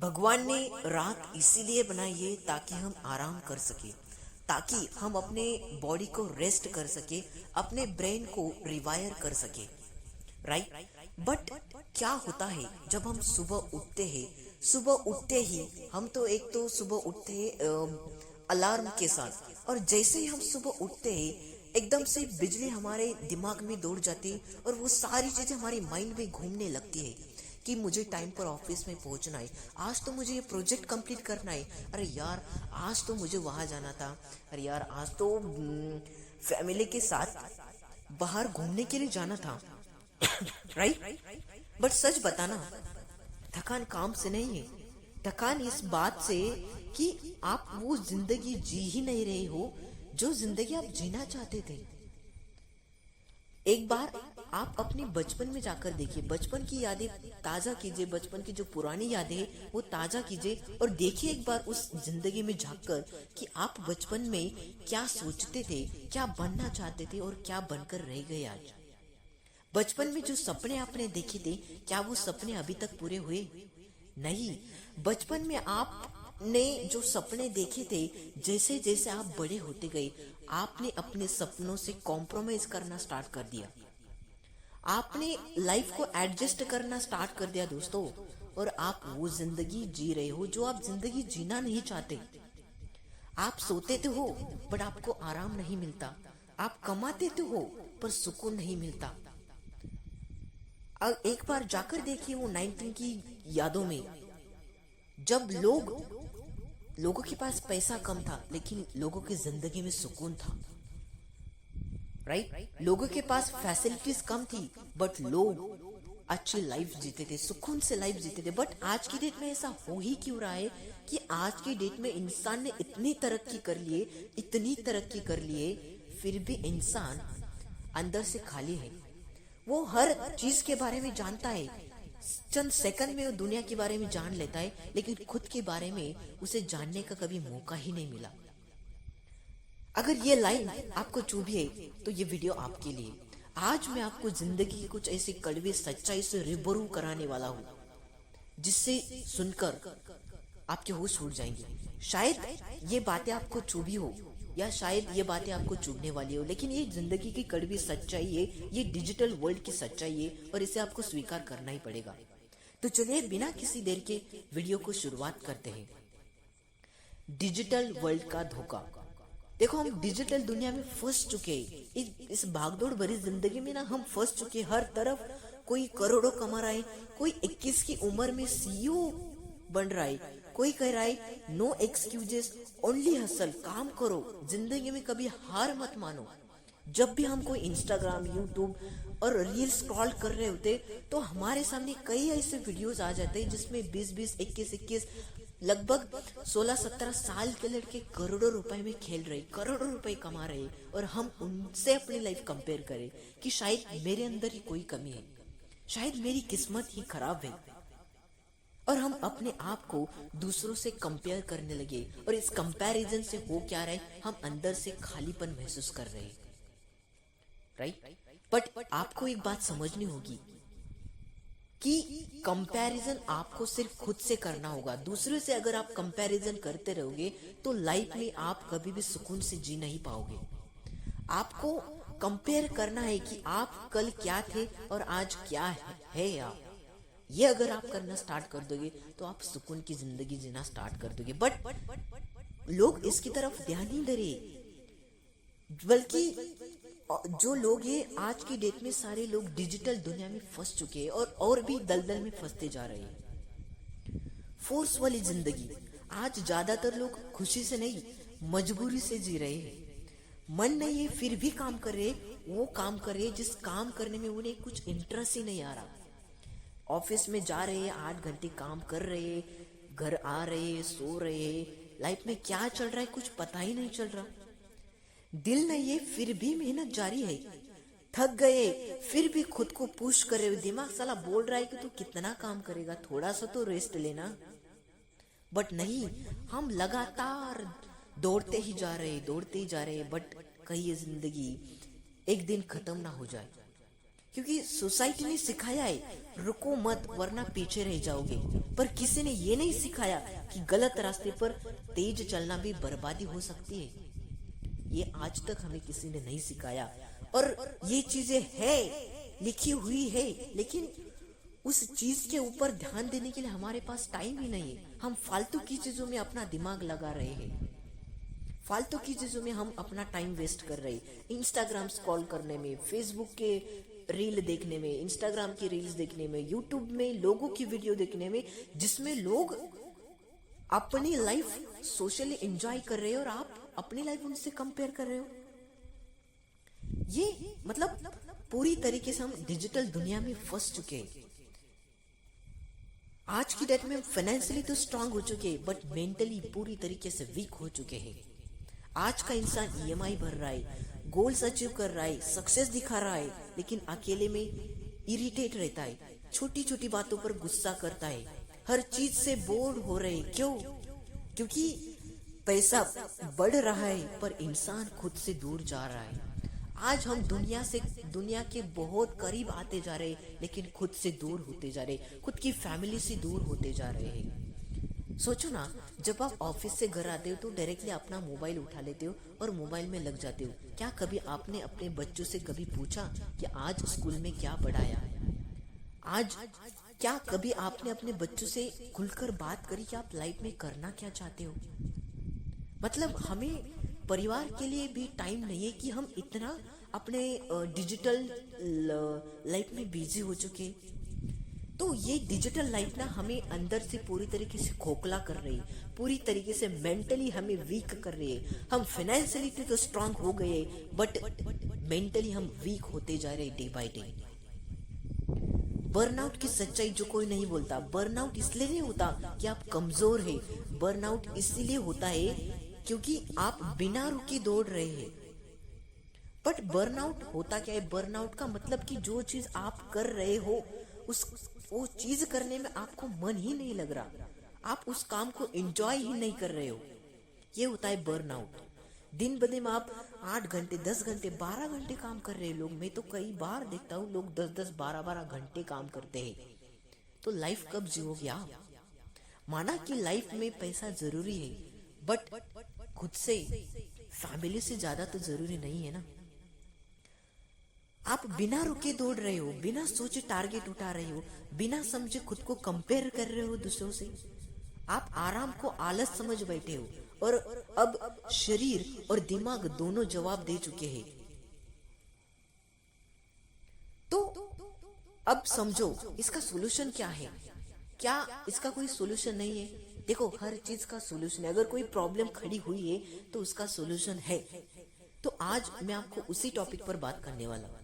भगवान ने रात इसीलिए बनाई है ताकि हम आराम कर सके, ताकि हम अपने बॉडी को रेस्ट कर सके, अपने ब्रेन को रिवायर कर सके, राइट। बट क्या होता है जब हम सुबह उठते हैं? सुबह उठते ही हम तो एक तो सुबह उठते हैं अलार्म के साथ, और जैसे ही हम सुबह उठते हैं एकदम से बिजली हमारे दिमाग में दौड़ जाती है और वो सारी चीजें हमारी माइंड में घूमने लगती है कि मुझे टाइम पर ऑफिस में पहुंचना है, आज तो मुझे ये प्रोजेक्ट कंप्लीट करना है, अरे यार आज तो मुझे वहां जाना था, अरे यार आज तो फैमिली के साथ बाहर घूमने के लिए जाना था। राइट। बट सच बताना, थकान काम से नहीं है, थकान इस बात से कि आप वो जिंदगी जी ही नहीं रहे हो जो जिंदगी आप जीना चाहते थे। एक बार आप अपने बचपन में जाकर देखिए, बचपन की यादें ताजा कीजिए, बचपन की जो पुरानी यादें हैं वो ताजा कीजिए और देखिए एक बार उस जिंदगी में झांककर कि आप बचपन में क्या सोचते थे, क्या बनना चाहते थे और क्या बनकर रह गए आज। बचपन में जो सपने आपने देखे थे, क्या वो सपने अभी तक पूरे हुए? नहीं। बचपन में आपने जो सपने देखे थे, जैसे जैसे आप बड़े होते गए आपने अपने सपनों से कॉम्प्रोमाइज करना स्टार्ट कर दिया, आपने लाइफ को एडजस्ट करना स्टार्ट कर दिया दोस्तों, और आप वो जिंदगी जी रहे हो जो आप जिंदगी जीना नहीं चाहते। आप सोते तो हो बट आपको आराम नहीं मिलता, आप कमाते तो हो पर सुकून नहीं मिलता। अब एक बार जाकर देखिए वो 19 की यादों में, जब लोगों के पास पैसा कम था लेकिन लोगों की जिंदगी में सुकून था, राइट। लोगों के पास फैसिलिटीज कम थी बट लोग अच्छी लाइफ जीते थे, सुकून से लाइफ जीते थे। बट आज की डेट में ऐसा हो ही क्यों रहा है कि आज की डेट में इंसान ने इतनी तरक्की कर लिए, इतनी तरक्की कर लिए, फिर भी इंसान अंदर से खाली है। वो हर चीज के बारे में जानता है, चंद सेकंड में वो दुनिया के बारे में जान लेता है, लेकिन खुद के बारे में उसे जानने का कभी मौका ही नहीं मिला। अगर ये लाइन आपको चुभी है तो ये वीडियो आपके लिए। आज मैं आपको जिंदगी की कुछ ऐसी कड़वी सच्चाई से रूबरू कराने वाला हूँ जिससे सुनकर आपके होश उड़ जाएंगे। शायद ये बातें आपको चुभी हो या शायद ये बातें आपको चुभने वाली हो, लेकिन ये जिंदगी की कड़वी सच्चाई है, ये डिजिटल वर्ल्ड की सच्चाई है और इसे आपको स्वीकार करना ही पड़ेगा। तो चलिए बिना किसी देर के वीडियो को शुरुआत करते हैं। डिजिटल वर्ल्ड का धोखा। देखो, हम डिजिटल दुनिया में फंस चुके हैं, इस भागदौड़ भरी जिंदगी में ना हम फंस चुके हैं। हर तरफ कोई करोड़ों कमा रहा है, कोई 21 की उम्र में सीईओ बन रहा है, कोई कह रहा है नो एक्सक्यूजेस ओनली हसल, काम करो, जिंदगी में कभी हार मत मानो। जब भी हम कोई इंस्टाग्राम, यूट्यूब और रील स्क्रॉल कर रहे होते तो हमारे सामने कई ऐसे वीडियोस आ जाते हैं जिसमें 20-20, 21-21, लगभग 16-17 साल के लड़के करोड़ों रुपए में खेल रहे, करोड़ों रुपए कमा रहे, और हम उनसे अपनी लाइफ कंपेयर करें कि शायद मेरे अंदर ही कोई कमी है, शायद मेरी किस्मत ही खराब है, और हम अपने आप को दूसरों से कंपेयर करने लगे। और इस कंपैरिजन से हो क्या रहा है, हम अंदर से खालीपन महसूस कर रहे हैं, राइट। बट आपको एक बात समझनी होगी कि कंपैरिजन आपको सिर्फ खुद से करना होगा। दूसरे से अगर आप कंपैरिजन करते रहोगे तो लाइफ में आप कभी भी सुकून से जी नहीं पाओगे। आपको कंपेयर करना है कि आप कल क्या थे और आज क्या है आप। ये अगर आप करना स्टार्ट कर दोगे तो आप सुकून की जिंदगी जीना स्टार्ट कर दोगे। बट लोग इसकी तरफ ध्यान नहीं दे रहे, बल्कि जो लोग ये आज की डेट में सारे लोग डिजिटल दुनिया में फंस चुके हैं और भी दलदल में फंसते जा रहे हैं। फोर्स वाली जिंदगी। आज ज्यादातर लोग खुशी से नहीं मजबूरी से जी रहे हैं। मन नहीं है फिर भी काम कर रहे, वो काम कर रहे जिस काम करने में उन्हें कुछ इंटरेस्ट ही नहीं आ रहा। ऑफिस में जा रहे हैं, 8 घंटे काम कर रहे हैं, घर आ रहे हैं, सो रहे हैं, लाइफ में क्या चल रहा है कुछ पता ही नहीं चल रहा। दिल नहीं है फिर भी मेहनत जारी है, थक गए फिर भी खुद को पुश कर रहे हो। दिमाग साला बोल रहा है कि तू कितना काम करेगा, थोड़ा सा तो रेस्ट लेना। बट नहीं, हम लगातार दौड़ते ही जा रहे, दौड़ते ही जा रहे, बट कहीं ये जिंदगी एक दिन खत्म ना हो जाए। क्योंकि सोसाइटी ने सिखाया है रुको मत वरना पीछे रह जाओगे, पर किसी ने ये नहीं सिखाया कि गलत रास्ते पर तेज चलना भी बर्बादी हो सकती है। ये आज तक हमें किसी ने नहीं सिखाया, और ये चीजें है लिखी हुई है, लेकिन उस चीज के ऊपर ध्यान देने के लिए हमारे पास टाइम ही नहीं है। हम फालतू की चीजों में अपना दिमाग लगा रहे हैं, फालतू की चीजों में हम अपना टाइम वेस्ट कर रहे हैं। इंस्टाग्राम स्क्रॉल करने में, फेसबुक के रील देखने में, इंस्टाग्राम की रील्स देखने में, यूट्यूब में लोगों की वीडियो देखने में, जिसमें लोग अपनी लाइफ सोशली एंजॉय कर रहे हो और आप अपनी लाइफ उनसे कंपेयर कर रहे हो। ये मतलब पूरी तरीके से हम डिजिटल दुनिया में फंस चुके हैं। आज की डेट में फाइनेंशियली तो स्ट्रांग हो चुके हैं, बट मेंटली पूरी तरीके से वीक हो चुके हैं। आज का इंसान ईएमआई भर रहा है, गोल्स अचीव कर रहा है, सक्सेस दिखा रहा है, लेकिन अकेले में इरिटेट रहता है, छोटी छोटी बातों पर गुस्सा करता है, हर चीज से बोर हो रहे। क्यों? क्योंकि पैसा बढ़ रहा है पर इंसान खुद से दूर जा रहा है। आज हम दुनिया के बहुत करीब आते जा रहे हैं, लेकिन खुद से दूर होते जा रहे, खुद की फैमिली से दूर होते जा रहे हैं। सोचो ना, जब आप ऑफिस से घर आते हो तो डायरेक्टली अपना मोबाइल उठा लेते हो और मोबाइल में लग जाते हो। क्या कभी आपने अपने बच्चों से कभी पूछा कि आज स्कूल में क्या पढ़ाया? आज क्या कभी आपने अपने बच्चों से खुलकर बात करी कि आप लाइफ में करना क्या चाहते हो? मतलब हमें परिवार के लिए भी टाइम नहीं है कि हम इतना अपने डिजिटल लाइफ में बिजी हो चुके। तो ये डिजिटल लाइफ ना हमें अंदर से पूरी तरीके से खोखला कर रही है, पूरी तरीके से मेंटली हमें वीक कर रही है। हम फाइनेंशियली तो स्ट्रांग हो गए, बट मेंटली हम वीक होते जा रहे डे बाय डे। बर्नआउट की सच्चाई जो कोई नहीं बोलता। बर्नआउट इसलिए नहीं होता कि आप कमजोर है, बर्नआउट इसलिए होता है क्योंकि आप बिना रुके दौड़ रहे हैं। बट बर्नआउट होता क्या है? बर्नआउट का मतलब कि जो चीज आप कर रहे हो वो चीज करने में आपको मन ही नहीं लग रहा, आप उस काम को एंजॉय ही नहीं कर रहे हो। ये होता है बर्नआउट। दिन ब दिन आप 8 घंटे 10 घंटे 12 घंटे काम कर रहे हैं लोग। मैं तो कई बार देखता हूँ लोग 10-10 12-12 घंटे काम करते हैं। तो लाइफ कब जियोगे आप? माना कि लाइफ में पैसा जरूरी है, बट खुद से, फैमिली से ज्यादा तो जरूरी नहीं है ना। आप बिना रुके दौड़ रहे हो, बिना सोचे टारगेट उठा रहे हो, बिना समझे खुद को कंपेयर कर रहे हो दूसरों से। आप आराम को आलस समझ बैठे हो और अब शरीर और दिमाग दोनों जवाब दे चुके हैं। तो अब समझो इसका सॉल्यूशन क्या है? क्या इसका कोई सॉल्यूशन नहीं है? देखो, हर चीज का सॉल्यूशन है। अगर कोई प्रॉब्लम खड़ी हुई है तो उसका सॉल्यूशन है। तो आज मैं आपको उसी टॉपिक पर बात करने वाला हूं।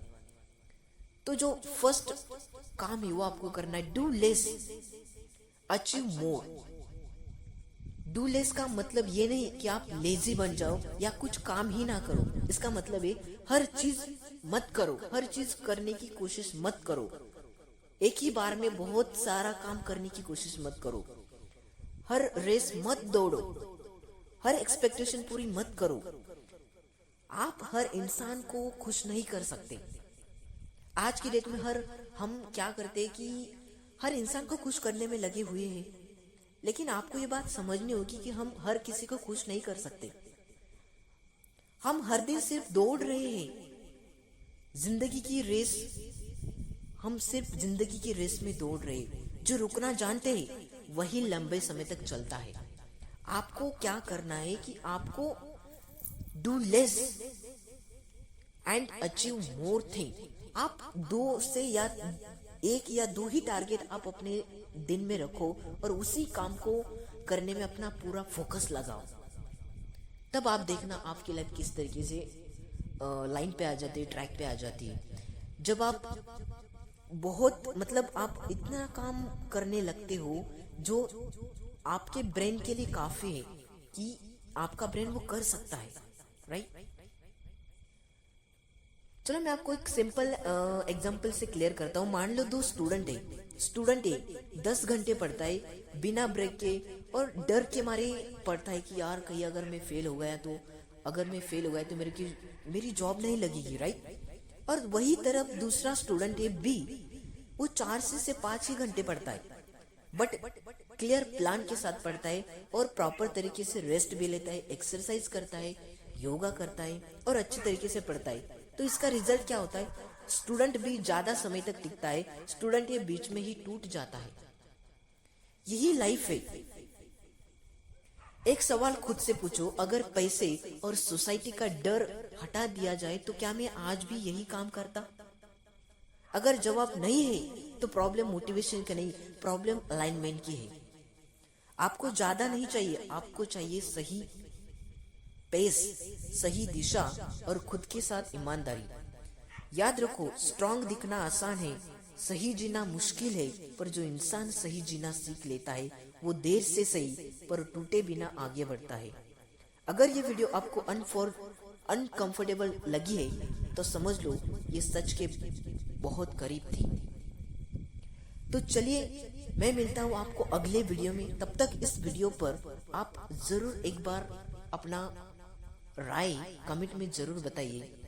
तो जो फर्स्ट काम है वो आपको करना है, do less achieve more. Do less का मतलब ये नहीं कि आप लेजी बन जाओ या कुछ काम ही ना करो। इसका मतलब है हर चीज मत करो, हर चीज करने की कोशिश मत करो, एक ही बार में बहुत सारा काम करने की कोशिश मत करो, हर रेस मत दौड़ो, हर एक्सपेक्टेशन पूरी मत करो। आप हर इंसान को खुश नहीं कर सकते। आज की डेट में हम क्या करते हैं कि हर इंसान को खुश करने में लगे हुए हैं, लेकिन आपको ये बात समझनी होगी कि हम हर किसी को खुश नहीं कर सकते। हम हर दिन सिर्फ दौड़ रहे हैं जिंदगी की रेस, हम सिर्फ जिंदगी की रेस में दौड़ रहे हैं। जो रुकना जानते हैं वही लंबे समय तक चलता है। आपको क्या करना है कि आपको do less and achieve more thing. आप 2 से या 1 या 2 ही टारगेट आप अपने दिन में रखो और उसी काम को करने में अपना पूरा फोकस लगाओ। तब आप देखना आपकी लाइफ किस तरीके से लाइन पे आ जाती है, ट्रैक पे आ जाती है। जब आप बहुत मतलब आप इतना काम करने लगते हो जो आपके ब्रेन के लिए काफी है कि आपका ब्रेन वो कर सकता है, राइट? चलो मैं आपको एक सिंपल एग्जांपल से क्लियर करता हूँ। मान लो 2 स्टूडेंट है 10 घंटे पढ़ता है बिना ब्रेक के और डर के मारे पढ़ता है कि यार कहीं अगर मैं फेल हो गया तो मेरी जॉब नहीं लगेगी, राइट? और वही तरफ दूसरा स्टूडेंट है बी, वो 4 से 5 ही घंटे पढ़ता है, बट क्लियर प्लान के साथ पढ़ता है और प्रॉपर तरीके से रेस्ट भी लेता है, एक्सरसाइज करता है, योगा करता है और अच्छे तरीके से पढ़ता है। तो इसका रिजल्ट क्या होता है? स्टूडेंट भी ज्यादा समय तक टिकता है, स्टूडेंट ये बीच में ही टूट जाता है। यही लाइफ है। एक सवाल खुद से पूछो, अगर पैसे और सोसाइटी का डर हटा दिया जाए तो क्या मैं आज भी यही काम करता? अगर जवाब नहीं है तो प्रॉब्लम मोटिवेशन की नहीं, प्रॉब्लम अलाइनमेंट की है। आपको ज्यादा नहीं चाहिए, आपको चाहिए सही पेस, सही दिशा और खुद के साथ ईमानदारी। याद रखो, स्ट्रांग दिखना आसान है, सही जीना मुश्किल है, पर जो इंसान सही जीना सीख लेता है वो देर से सही पर टूटे बिना आगे बढ़ता है। अगर ये वीडियो आपको अनकंफर्टेबल लगी है तो समझ लो ये सच के बहुत करीब थी। तो चलिए, मैं मिलता हूँ आपको अगले वीडियो में। तब तक इस वीडियो पर आप जरूर एक बार अपना राय कमेंट में जरूर बताइए।